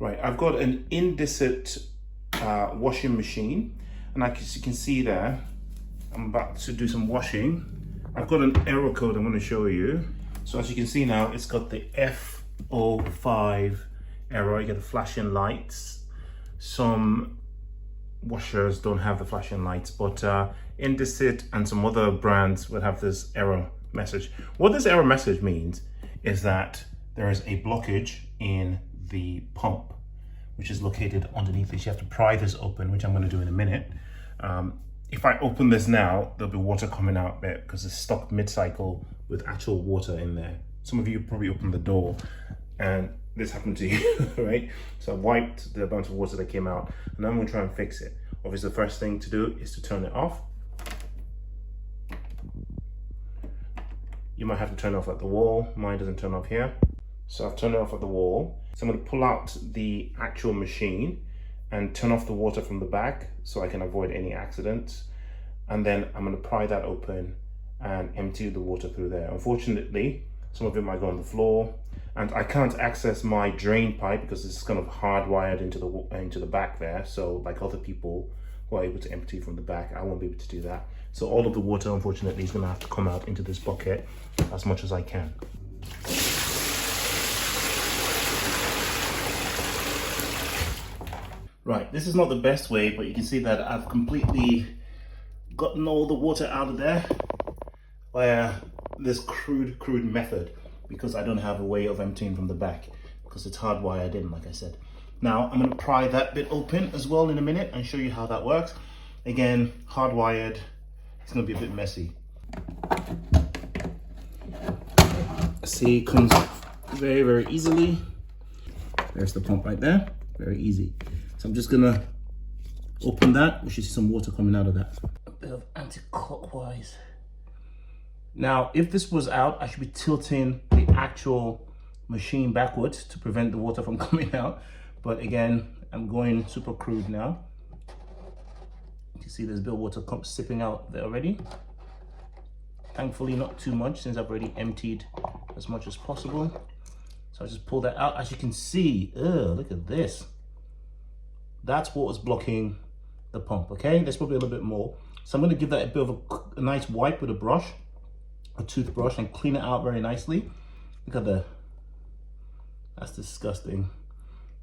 Right, I've got an Indesit washing machine, and as you can see there, I'm about to do some washing. I've got an error code I'm going to show you. So as you can see now, it's got the F05 error. You get the flashing lights. Some washers don't have the flashing lights, but Indesit and some other brands will have this error message. What this error message means is that there is a blockage in the pump, which is located underneath this. You have to pry this open, which I'm going to do in a minute. If I open this now, there'll be water coming out there because it's stuck mid-cycle with actual water in there. Some of you probably opened the door and this happened to you, right? So I wiped the amount of water that came out, and I'm going to try and fix it. Obviously, the first thing to do is to turn it off. You might have to turn it off at the wall. Mine doesn't turn off here. So I've turned it off at the wall. So I'm going to pull out the actual machine and turn off the water from the back so I can avoid any accidents. And then I'm going to pry that open and empty the water through there. Unfortunately, some of it might go on the floor, and I can't access my drain pipe because it's kind of hardwired into the back there. So like other people who are able to empty from the back, I won't be able to do that. So all of the water, unfortunately, is going to have to come out into this bucket as much as I can. Right, this is not the best way, but you can see that I've completely gotten all the water out of there via this crude method, because I don't have a way of emptying from the back because it's hardwired in, like I said. Now I'm going to pry that bit open as well in a minute and show you how that works. Again, hardwired, it's going to be a bit messy. See, it comes very easily. There's the pump right there, very easy. So I'm just gonna open that. We should see some water coming out of that. A bit of anti-clockwise. Now, if this was out, I should be tilting the actual machine backwards to prevent the water from coming out. But again, I'm going super crude now. You can see there's a bit of water sipping out there already. Thankfully, not too much since I've already emptied as much as possible. So I just pull that out. As you can see, look at this. That's what was blocking the pump, okay? There's probably a little bit more. So I'm gonna give that a bit of a nice wipe with a toothbrush, and clean it out very nicely. Look at that's disgusting.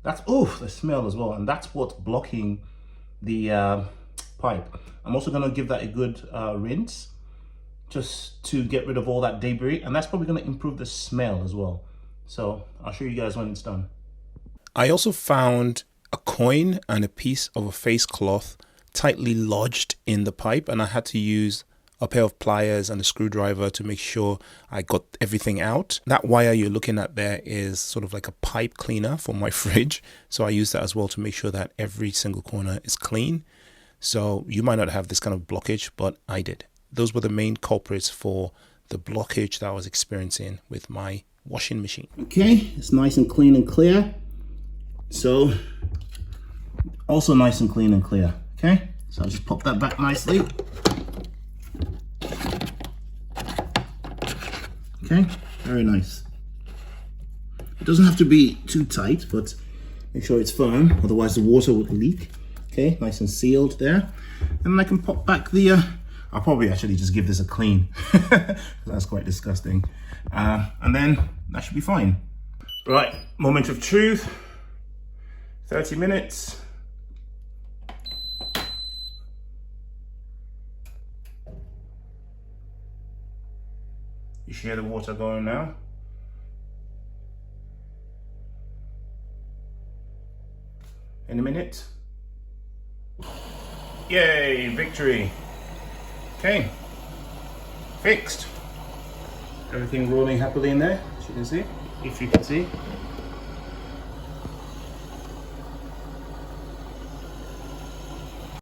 That's, oof, the smell as well. And that's what's blocking the pipe. I'm also gonna give that a good rinse just to get rid of all that debris. And that's probably gonna improve the smell as well. So I'll show you guys when it's done. I also found a coin and a piece of a face cloth tightly lodged in the pipe, and I had to use a pair of pliers and a screwdriver to make sure I got everything out. That wire you're looking at there is sort of like a pipe cleaner for my fridge, so I use that as well to make sure that every single corner is clean. So you might not have this kind of blockage, but I did. Those were the main culprits for the blockage that I was experiencing with my washing machine. Okay, it's nice and clean and clear. So also nice and clean and clear. Okay, so I'll just pop that back nicely. Okay, very nice. It doesn't have to be too tight, but make sure it's firm, otherwise the water would leak. Okay, nice and sealed there. And I can pop back the I'll probably actually just give this a clean. That's quite disgusting. And then that should be fine. Right, moment of truth. 30 minutes. You should hear the water going now. In a minute. Yay, victory. Okay, fixed. Everything rolling happily in there, as you can see, if you can see.